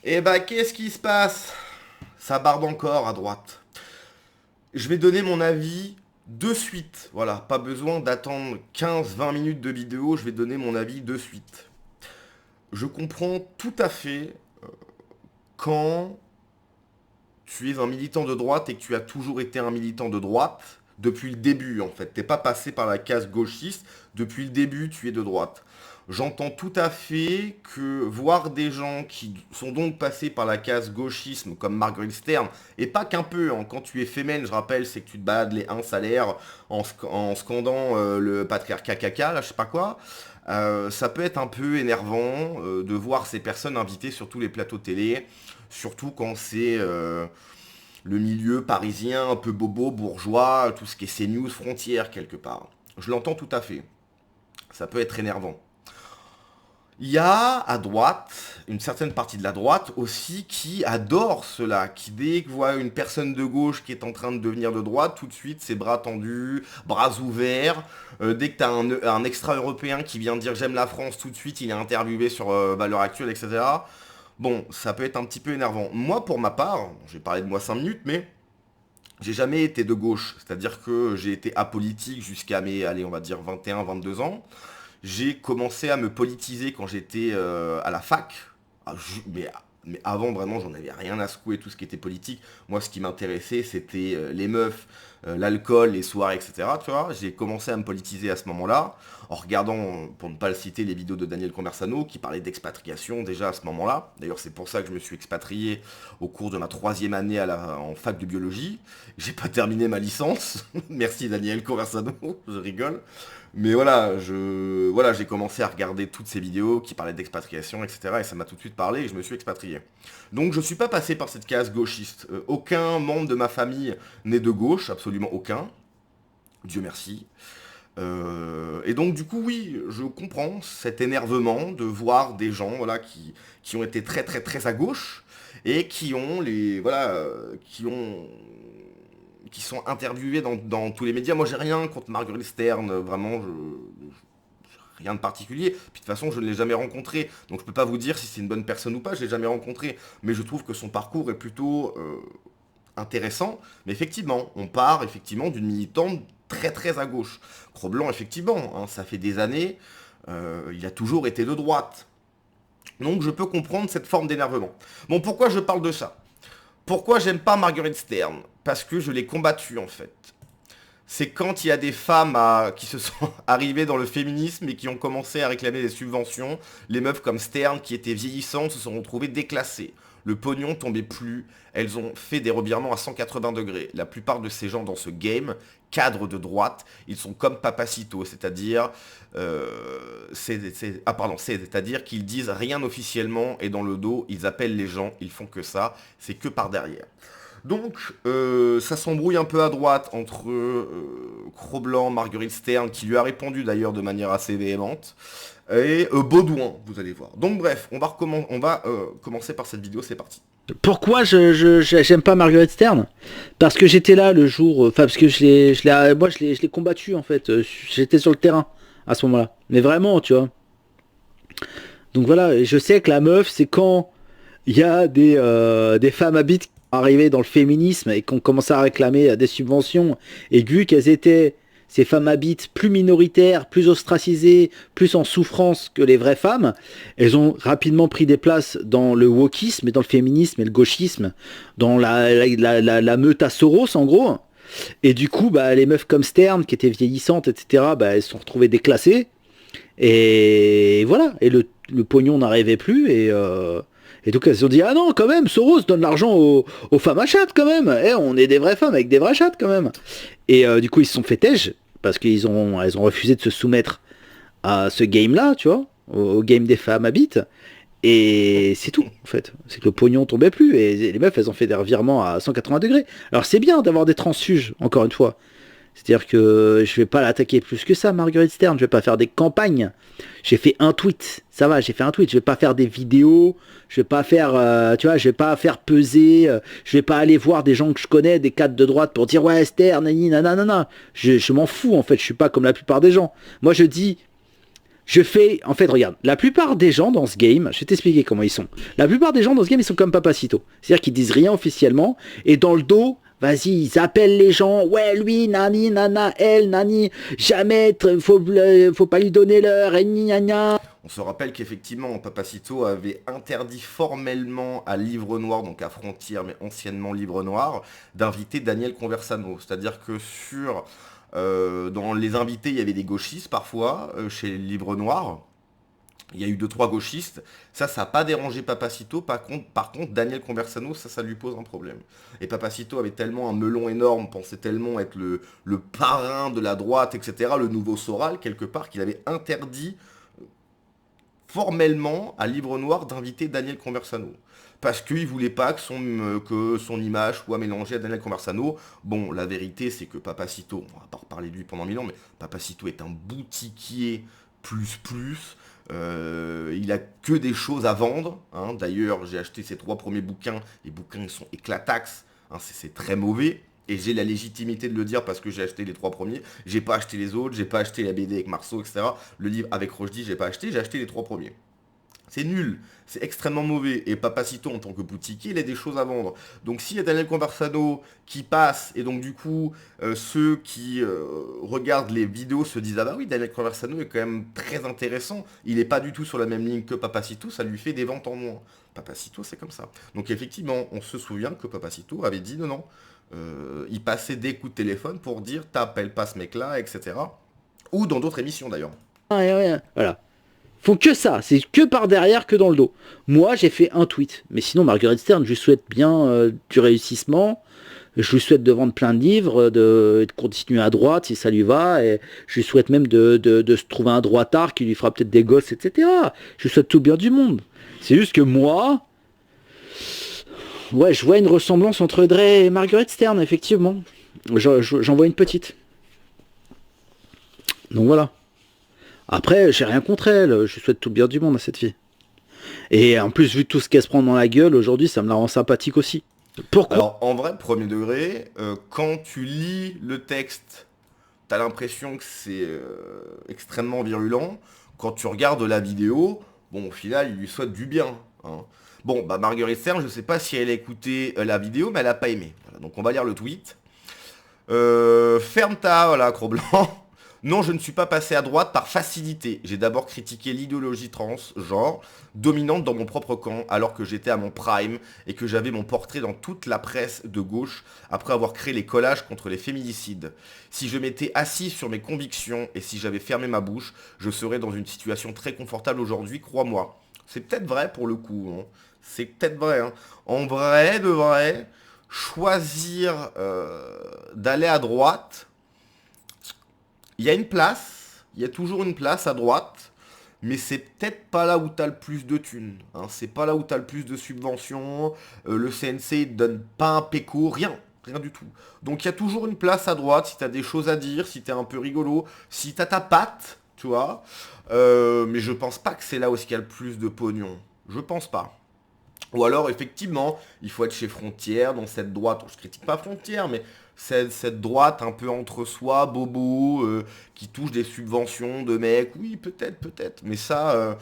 Eh bah, qu'est-ce qui se passe? Ça barde encore à droite. Je vais donner mon avis de suite. Voilà, pas besoin d'attendre 15-20 minutes de vidéo, je vais donner mon avis de suite. Je comprends tout à fait quand tu es un militant de droite et que tu as toujours été un militant de droite depuis le début en fait. T'es pas passé par la case gauchiste, depuis le début tu es de droite. J'entends tout à fait que voir des gens qui sont donc passés par la case gauchisme comme Marguerite Stern, et pas qu'un peu, hein, quand tu es féminin, je rappelle, c'est que tu te balades les 1 salaire en scandant le patriarcat caca, là je sais pas quoi, ça peut être un peu énervant de voir ces personnes invitées sur tous les plateaux télé, surtout quand c'est le milieu parisien un peu bobo, bourgeois, tout ce qui est CNews, frontières quelque part. Je l'entends tout à fait. Ça peut être énervant. Il y a à droite, une certaine partie de la droite aussi, qui adore cela, qui dès que voit une personne de gauche qui est en train de devenir de droite, tout de suite ses bras tendus, bras ouverts. Dès que tu as un extra-européen qui vient dire j'aime la France, tout de suite il est interviewé sur Valeurs Actuelles, etc. Bon, ça peut être un petit peu énervant. Moi, pour ma part, j'ai parlé de moi 5 minutes, mais j'ai jamais été de gauche. C'est-à-dire que j'ai été apolitique jusqu'à mes, allez, on va dire 21, 22 ans. J'ai commencé à me politiser quand j'étais à la fac. Mais avant, vraiment, j'en avais rien à secouer tout ce qui était politique. Moi, ce qui m'intéressait, c'était les meufs, l'alcool, les soirées, etc. Tu vois, j'ai commencé à me politiser à ce moment-là, en regardant, pour ne pas le citer, les vidéos de Daniel Conversano, qui parlait d'expatriation déjà à ce moment-là. D'ailleurs, c'est pour ça que je me suis expatrié au cours de ma 3e année en fac de biologie. J'ai pas terminé ma licence. Merci Daniel Conversano, je rigole. Mais voilà, j'ai commencé à regarder toutes ces vidéos qui parlaient d'expatriation, etc. Et ça m'a tout de suite parlé et je me suis expatrié. Donc je ne suis pas passé par cette case gauchiste. Aucun membre de ma famille n'est de gauche, absolument aucun. Dieu merci. Et donc du coup, oui, je comprends cet énervement de voir des gens, voilà, qui ont été très très très à gauche et qui ont qui sont interviewés dans tous les médias. Moi, j'ai rien contre Marguerite Stern, vraiment, rien de particulier. Puis de toute façon, je ne l'ai jamais rencontré, donc je peux pas vous dire si c'est une bonne personne ou pas. Je l'ai jamais rencontré, mais je trouve que son parcours est plutôt intéressant. Mais effectivement, on part effectivement d'une militante très très à gauche. Cro-Blanc, effectivement, hein, ça fait des années, il a toujours été de droite. Donc je peux comprendre cette forme d'énervement. Bon, pourquoi je parle de ça? Pourquoi j'aime pas Marguerite Stern? Parce que je l'ai combattue en fait. C'est quand il y a des femmes qui se sont arrivées dans le féminisme et qui ont commencé à réclamer des subventions. Les meufs comme Stern, qui étaient vieillissantes, se sont retrouvées déclassées. Le pognon tombait plus. Elles ont fait des revirements à 180 degrés. La plupart de ces gens dans ce game, cadres de droite, ils sont comme Papacito, c'est-à-dire, c'est-à-dire qu'ils disent rien officiellement et dans le dos, ils appellent les gens, ils font que ça, c'est que par derrière. Donc, ça s'embrouille un peu à droite entre Cro-Blanc, Marguerite Stern, qui lui a répondu d'ailleurs de manière assez véhémente, et Baudouin, vous allez voir. Donc bref, on va commencer par cette vidéo, c'est parti. Pourquoi j'aime pas Marguerite Stern? Parce que j'étais là le jour, enfin parce que je l'ai combattu en fait. J'étais sur le terrain à ce moment-là. Mais vraiment, tu vois. Donc voilà, et je sais que la meuf, c'est quand il y a des femmes habites qui sont arrivées dans le féminisme et qui ont commencé à réclamer des subventions, et vu qu'elles étaient, ces femmes habites, plus minoritaires, plus ostracisées, plus en souffrance que les vraies femmes, elles ont rapidement pris des places dans le wokisme et dans le féminisme et le gauchisme, dans la meute à Soros en gros. Et du coup, bah, les meufs comme Stern, qui étaient vieillissantes, etc., bah, elles se sont retrouvées déclassées. Et voilà, et le pognon n'arrivait plus, et donc elles se sont dit, ah non, quand même, Soros donne l'argent aux femmes à chatte quand même, eh, on est des vraies femmes avec des vrais chattes quand même. Et du coup ils se sont fait têche, parce elles ont refusé de se soumettre à ce game-là, tu vois, au game des femmes habites, et c'est tout en fait, c'est que le pognon tombait plus, et les meufs elles ont fait des revirements à 180 degrés. Alors c'est bien d'avoir des transfuges, encore une fois, c'est-à-dire que je vais pas l'attaquer plus que ça, Marguerite Stern. Je vais pas faire des campagnes. J'ai fait un tweet. Ça va, j'ai fait un tweet. Je vais pas faire des vidéos. Je vais pas faire, tu vois, je vais pas faire peser. Je vais pas aller voir des gens que je connais, des cadres de droite, pour dire ouais Stern, nani, nanana. Je m'en fous en fait. Je suis pas comme la plupart des gens. Moi je dis, En fait, regarde, la plupart des gens dans ce game, je vais t'expliquer comment ils sont. La plupart des gens dans ce game, ils sont comme Papacito. C'est-à-dire qu'ils disent rien officiellement, et dans le dos, vas-y, ils appellent les gens, ouais, lui, nani, nana, elle, nani, jamais, faut pas lui donner l'heure, et gna gna. On se rappelle qu'effectivement, Papacito avait interdit formellement à Livre Noir, donc à Frontières, mais anciennement Livre Noir, d'inviter Daniel Conversano. C'est-à-dire que dans les invités, il y avait des gauchistes parfois, chez Livre Noir. Il y a eu deux, trois gauchistes. Ça n'a pas dérangé Papacito. Par contre, Daniel Conversano, ça lui pose un problème. Et Papacito avait tellement un melon énorme, pensait tellement être le parrain de la droite, etc., le nouveau Soral, quelque part, qu'il avait interdit formellement à Livre Noir d'inviter Daniel Conversano. Parce qu'il ne voulait pas que son image soit mélangée à Daniel Conversano. Bon, la vérité, c'est que Papacito, on va pas reparler de lui pendant 1000 ans, mais Papacito est un boutiquier plus. Il a que des choses à vendre, hein. D'ailleurs, j'ai acheté ses 3 premiers bouquins. Les bouquins, ils sont éclatax, hein, c'est très mauvais. Et j'ai la légitimité de le dire parce que j'ai acheté les 3 premiers. J'ai pas acheté les autres, j'ai pas acheté la BD avec Marceau, etc. Le livre avec Rochdy, j'ai pas acheté, j'ai acheté les 3 premiers. C'est nul, c'est extrêmement mauvais. Et Papacito, en tant que boutiquier, il a des choses à vendre. Donc s'il y a Daniel Conversano qui passe, et donc du coup, ceux qui regardent les vidéos se disent, ah bah oui, Daniel Conversano est quand même très intéressant. Il n'est pas du tout sur la même ligne que Papacito, ça lui fait des ventes en moins. Papacito, c'est comme ça. Donc effectivement, on se souvient que Papacito avait dit non. Il passait des coups de téléphone pour dire, t'appelles pas ce mec-là, etc. Ou dans d'autres émissions d'ailleurs. Ouais, ouais, voilà. Font que ça, c'est que par derrière, que dans le dos. Moi, j'ai fait un tweet. Mais sinon, Marguerite Stern, je lui souhaite bien du réussissement. Je lui souhaite de vendre plein de livres, de continuer à droite si ça lui va. Et je lui souhaite même de se trouver un droitard qui lui fera peut-être des gosses, etc. Je lui souhaite tout bien du monde. C'est juste que moi, ouais, je vois une ressemblance entre Dre et Marguerite Stern, effectivement. J'en vois une petite. Donc voilà. Après, j'ai rien contre elle, je souhaite tout bien du monde à cette fille. Et en plus, vu tout ce qu'elle se prend dans la gueule, aujourd'hui, ça me la rend sympathique aussi. Pourquoi? Alors, en vrai, premier degré, quand tu lis le texte, t'as l'impression que c'est extrêmement virulent. Quand tu regardes la vidéo, bon, au final, il lui souhaite du bien, hein. Bon, bah Marguerite Serre, je sais pas si elle a écouté la vidéo, mais elle a pas aimé. Voilà, donc on va lire le tweet. Ferme ta, voilà, Cro Blanc. Non, je ne suis pas passé à droite par facilité. J'ai d'abord critiqué l'idéologie trans, genre, dominante dans mon propre camp, alors que j'étais à mon prime et que j'avais mon portrait dans toute la presse de gauche, après avoir créé les collages contre les féminicides. Si je m'étais assis sur mes convictions et si j'avais fermé ma bouche, je serais dans une situation très confortable aujourd'hui, crois-moi. C'est peut-être vrai pour le coup, hein. C'est peut-être vrai, hein. En vrai, de vrai, choisir d'aller à droite, il y a une place, il y a toujours une place à droite, mais c'est peut-être pas là où t'as le plus de thunes, hein. C'est pas là où t'as le plus de subventions, le CNC ne donne pas un péco, rien du tout. Donc il y a toujours une place à droite si t'as des choses à dire, si t'es un peu rigolo, si t'as ta patte, tu vois. Mais je pense pas que c'est là où il y a le plus de pognon. Je pense pas. Ou alors, effectivement, il faut être chez Frontières, dans cette droite, je critique pas Frontières, mais cette droite un peu entre soi, bobo, qui touche des subventions de mecs, oui, peut-être. Mais ça,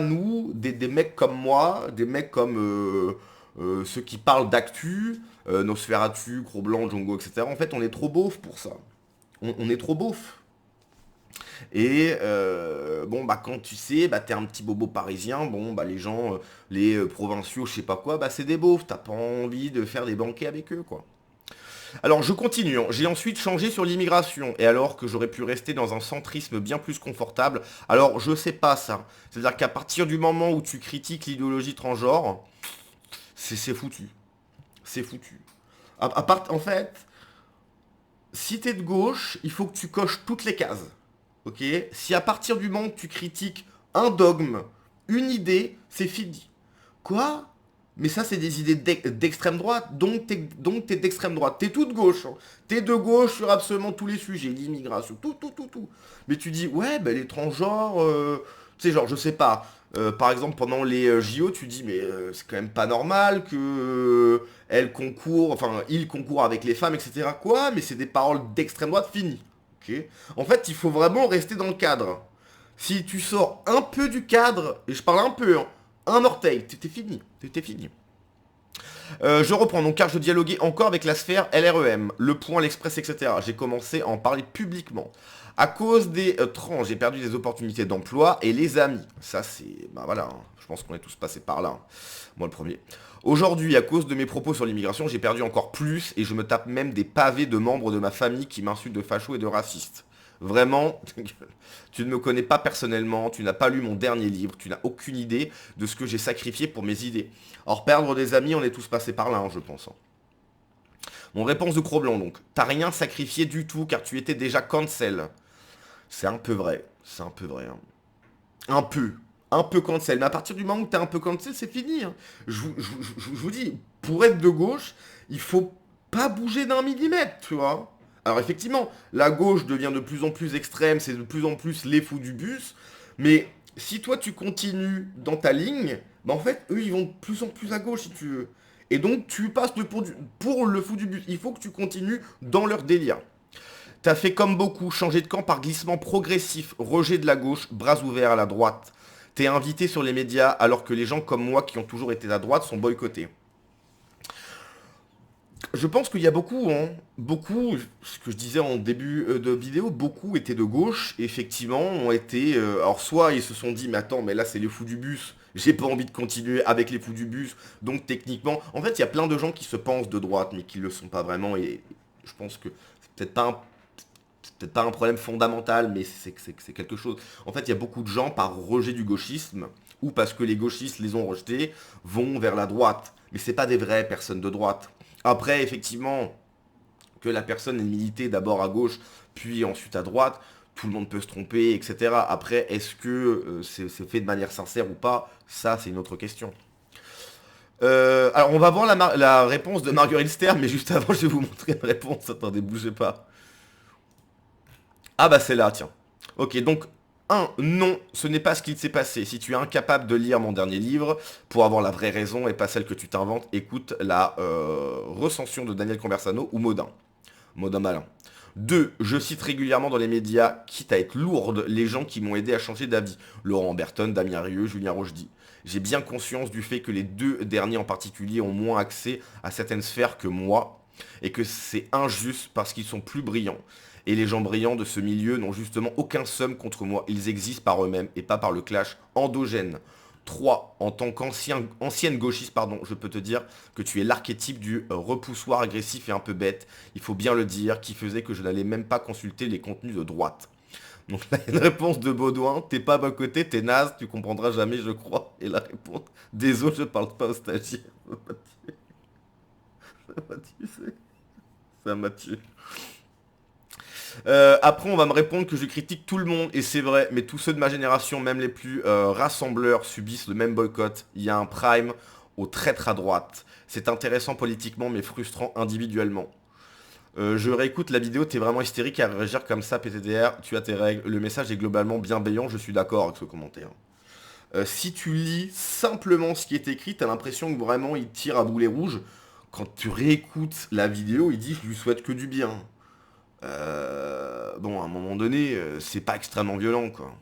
nous, des mecs comme moi, des mecs comme ceux qui parlent d'actu, Nosferatu, Gros Blanc, Django, etc., en fait, on est trop beauf pour ça. On est trop beauf. Et bon bah quand tu sais, bah t'es un petit bobo parisien, bon bah les gens, les provinciaux, je sais pas quoi, bah c'est des beaufs, t'as pas envie de faire des banquets avec eux quoi. Alors je continue, hein. J'ai ensuite changé sur l'immigration, et alors que j'aurais pu rester dans un centrisme bien plus confortable, alors je sais pas ça. C'est-à-dire qu'à partir du moment où tu critiques l'idéologie transgenre, c'est foutu. C'est foutu. En fait, si t'es de gauche, il faut que tu coches toutes les cases. Ok? Si à partir du moment où tu critiques un dogme, une idée, c'est fini. Quoi? Mais ça, c'est des idées d'extrême droite, donc t'es d'extrême droite. T'es tout de gauche, hein. T'es de gauche sur absolument tous les sujets, l'immigration, tout. Mais tu dis, ouais, ben les transgenres, tu sais, genre, je sais pas. Par exemple, pendant les JO, tu dis, mais c'est quand même pas normal que elles concourent, enfin, ils concourent avec les femmes, etc. Quoi? Mais c'est des paroles d'extrême droite finies. Ok. En fait, il faut vraiment rester dans le cadre. Si tu sors un peu du cadre, et je parle un peu, hein, un orteil, t'es fini. T'es fini. Je reprends donc car je dialoguais encore avec la sphère LREM, le point, l'Express, etc. J'ai commencé à en parler publiquement. À cause des trans, j'ai perdu des opportunités d'emploi et les amis. Ça c'est... Bah voilà, hein, je pense qu'on est tous passés par là. Hein. Moi le premier. Aujourd'hui, à cause de mes propos sur l'immigration, j'ai perdu encore plus et je me tape même des pavés de membres de ma famille qui m'insultent de facho et de raciste. Vraiment, tu ne me connais pas personnellement, tu n'as pas lu mon dernier livre, tu n'as aucune idée de ce que j'ai sacrifié pour mes idées. Or, perdre des amis, on est tous passés par là, hein, je pense. Hein. Mon réponse de Cro-Blanc, donc. T'as rien sacrifié du tout, car tu étais déjà cancel. C'est un peu vrai. C'est un peu vrai. Hein. Un peu. Un peu cancel. Mais à partir du moment où t'es un peu cancel, c'est fini. Hein. Je vous dis, pour être de gauche, il faut pas bouger d'un millimètre, tu vois. Alors effectivement, la gauche devient de plus en plus extrême, c'est de plus en plus les fous du bus. Mais si toi tu continues dans ta ligne, bah en fait, eux ils vont de plus en plus à gauche si tu veux. Et donc tu passes pour le fou du bus. Il faut que tu continues dans leur délire. T'as fait comme beaucoup, changer de camp par glissement progressif, rejet de la gauche, bras ouverts à la droite. T'es invité sur les médias alors que les gens comme moi qui ont toujours été à droite sont boycottés. Je pense qu'il y a beaucoup, hein, beaucoup, ce que je disais en début de vidéo, beaucoup étaient de gauche, effectivement, ont été... alors soit ils se sont dit, mais attends, mais là c'est les fous du bus, j'ai pas envie de continuer avec les fous du bus, donc techniquement... En fait, il y a plein de gens qui se pensent de droite, mais qui le sont pas vraiment, et je pense que c'est peut-être pas un problème fondamental, mais c'est quelque chose. En fait, il y a beaucoup de gens, par rejet du gauchisme, ou parce que les gauchistes les ont rejetés, vont vers la droite. Mais c'est pas des vraies personnes de droite. Après, effectivement, que la personne ait milité d'abord à gauche, puis ensuite à droite, tout le monde peut se tromper, etc. Après, est-ce que c'est fait de manière sincère ou pas? Ça, c'est une autre question. Alors, on va voir la réponse de Marguerite Stern, mais juste avant, je vais vous montrer une réponse. Attendez, bougez pas. Ah bah c'est là, tiens. Ok, donc, non, ce n'est pas ce qu'il s'est passé. Si tu es incapable de lire mon dernier livre, pour avoir la vraie raison et pas celle que tu t'inventes, écoute la recension de Daniel Conversano ou Modin. Modin malin. 2. Je cite régulièrement dans les médias, quitte à être lourde, les gens qui m'ont aidé à changer d'avis. Laurent Berton, Damien Rieu, Julien Rochdy. J'ai bien conscience du fait que les deux derniers en particulier ont moins accès à certaines sphères que moi, et que c'est injuste parce qu'ils sont plus brillants. Et les gens brillants de ce milieu n'ont justement aucun somme contre moi. Ils existent par eux-mêmes et pas par le clash endogène. 3. En tant qu'ancienne gauchiste, pardon, je peux te dire que tu es l'archétype du repoussoir agressif et un peu bête, il faut bien le dire, qui faisait que je n'allais même pas consulter les contenus de droite. Donc là, une réponse de Baudouin, t'es pas à mon côté, t'es naze, tu comprendras jamais, je crois. Et la réponse, désolé, je parle pas aux stagiaires. Ça m'a tué. Ça m'a tué. Après, on va me répondre que je critique tout le monde, et c'est vrai, mais tous ceux de ma génération, même les plus rassembleurs, subissent le même boycott. Il y a un prime au traître à droite. C'est intéressant politiquement, mais frustrant individuellement. Je réécoute la vidéo, t'es vraiment hystérique à réagir comme ça, PTDR, tu as tes règles. Le message est globalement bienveillant, je suis d'accord avec ce commentaire. Si tu lis simplement ce qui est écrit, t'as l'impression que vraiment il tire à boulet rouge. Quand tu réécoutes la vidéo, il dit je lui souhaite que du bien. Bon, à un moment donné, c'est pas extrêmement violent, quoi.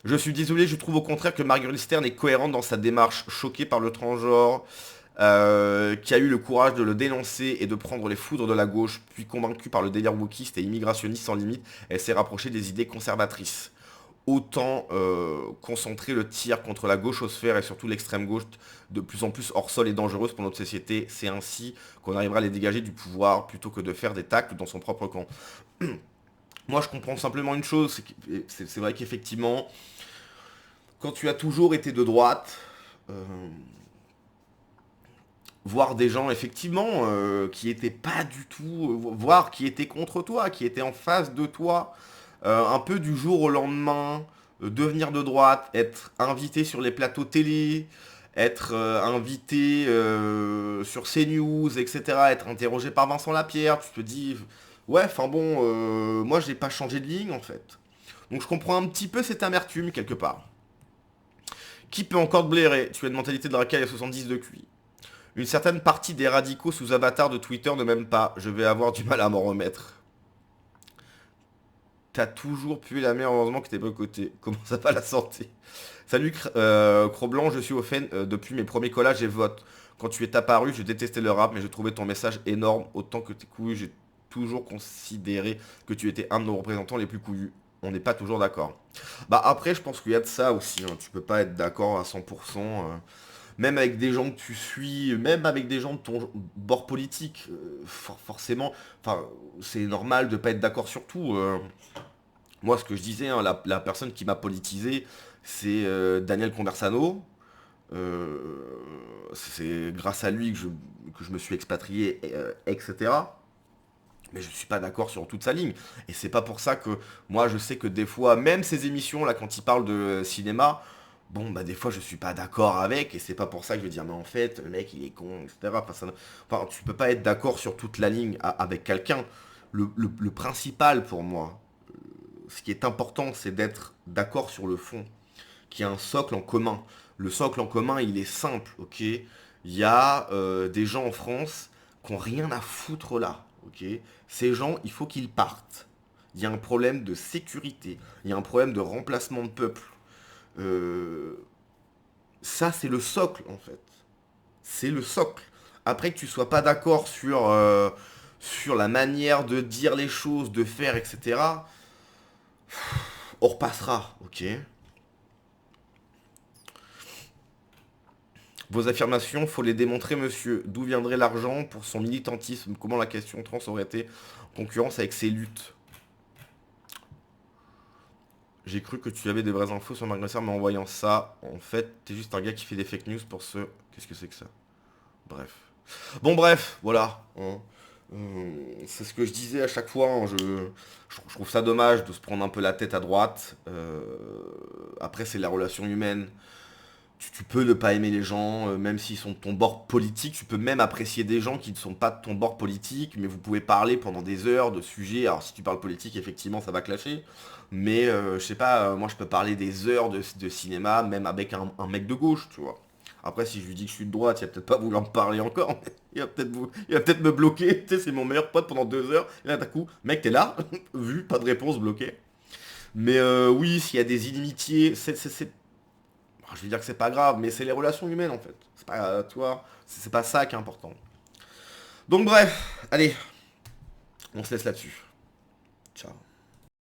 Je suis désolé, je trouve au contraire que Marguerite Stern est cohérente dans sa démarche, choquée par le transgenre, qui a eu le courage de le dénoncer et de prendre les foudres de la gauche, puis convaincue par le délire wokiste et immigrationniste sans limite, elle s'est rapprochée des idées conservatrices. Autant concentrer le tir contre la gauchosphère et surtout l'extrême gauche de plus en plus hors sol et dangereuse pour notre société. C'est ainsi qu'on arrivera à les dégager du pouvoir plutôt que de faire des tacles dans son propre camp. Moi, je comprends simplement une chose, c'est vrai qu'effectivement, quand tu as toujours été de droite, voir des gens effectivement qui étaient pas du tout, voire qui étaient contre toi, qui étaient en face de toi, un peu du jour au lendemain, devenir de droite, être invité sur les plateaux télé, être invité sur CNews, etc., être interrogé par Vincent Lapierre, tu te dis, ouais, enfin bon, moi j'ai pas changé de ligne en fait. Donc je comprends un petit peu cette amertume quelque part. Qui peut encore te blairer? Tu as une mentalité de racaille à 70 de QI. Une certaine partie des radicaux sous avatar de Twitter ne m'aiment pas. Je vais avoir du mal à m'en remettre. T'as toujours pu la mer, heureusement que t'es boycotté. Comment ça va la santé? Salut Cro-Blanc, je suis au FN depuis mes premiers collages et votes. Quand tu es apparu, je détestais le rap, mais je trouvais ton message énorme. Autant que tes couilles, j'ai toujours considéré que tu étais un de nos représentants les plus couillus. On n'est pas toujours d'accord. Bah après, je pense qu'il y a de ça aussi, hein. Tu peux pas être d'accord à 100%. Même avec des gens que tu suis, même avec des gens de ton bord politique, forcément, enfin, c'est normal de pas être d'accord sur tout. Moi, ce que je disais, hein, la personne qui m'a politisé, c'est Daniel Conversano. Euh, c'est grâce à lui que je me suis expatrié, etc. Mais je suis pas d'accord sur toute sa ligne. Et c'est pas pour ça que moi je sais que des fois, même ces émissions là, quand il parle de cinéma, bon bah des fois je suis pas d'accord avec, et c'est pas pour ça que je vais dire mais en fait le mec il est con, etc. Enfin, enfin, tu peux pas être d'accord sur toute la ligne avec quelqu'un. Le principal pour moi, ce qui est important, c'est d'être d'accord sur le fond, qu'il y a un socle en commun. Le socle en commun, il est simple, ok? Il y a des gens en France qui n'ont rien à foutre là, ok? Ces gens, il faut qu'ils partent. Il y a un problème de sécurité, il y a un problème de remplacement de peuple. Euh, Ça, c'est le socle, en fait. C'est le socle. Après que tu sois pas d'accord sur la manière de dire les choses, de faire, etc., on repassera, ok? Vos affirmations, faut les démontrer, monsieur. D'où viendrait l'argent pour son militantisme? Comment la question trans aurait été en concurrence avec ses luttes? J'ai cru que tu avais des vraies infos sur Marc Grosser, mais en voyant ça, en fait, t'es juste un gars qui fait des fake news pour ce... Qu'est-ce que c'est que ça? Bref. Bon, bref, voilà, hein. C'est ce que je disais à chaque fois, hein. Je trouve ça dommage de se prendre un peu la tête à droite. Après, c'est la relation humaine. Tu peux ne pas aimer les gens, même s'ils sont de ton bord politique. Tu peux même apprécier des gens qui ne sont pas de ton bord politique, mais vous pouvez parler pendant des heures de sujets. Alors si tu parles politique, effectivement, ça va clasher. Mais je sais pas, moi je peux parler des heures de cinéma, même avec un mec de gauche, tu vois. Après, si je lui dis que je suis de droite, il va peut-être pas vouloir me parler encore. Mais il va peut-être me bloquer. Tu sais, c'est mon meilleur pote pendant 2 heures. Et là, d'un coup, mec, t'es là, vu, pas de réponse, bloqué. Mais oui, s'il y a des inimitiés, je vais dire que c'est pas grave, mais c'est les relations humaines en fait. C'est pas, toi, c'est pas ça qui est important. Donc bref, allez, on se laisse là-dessus. Ciao.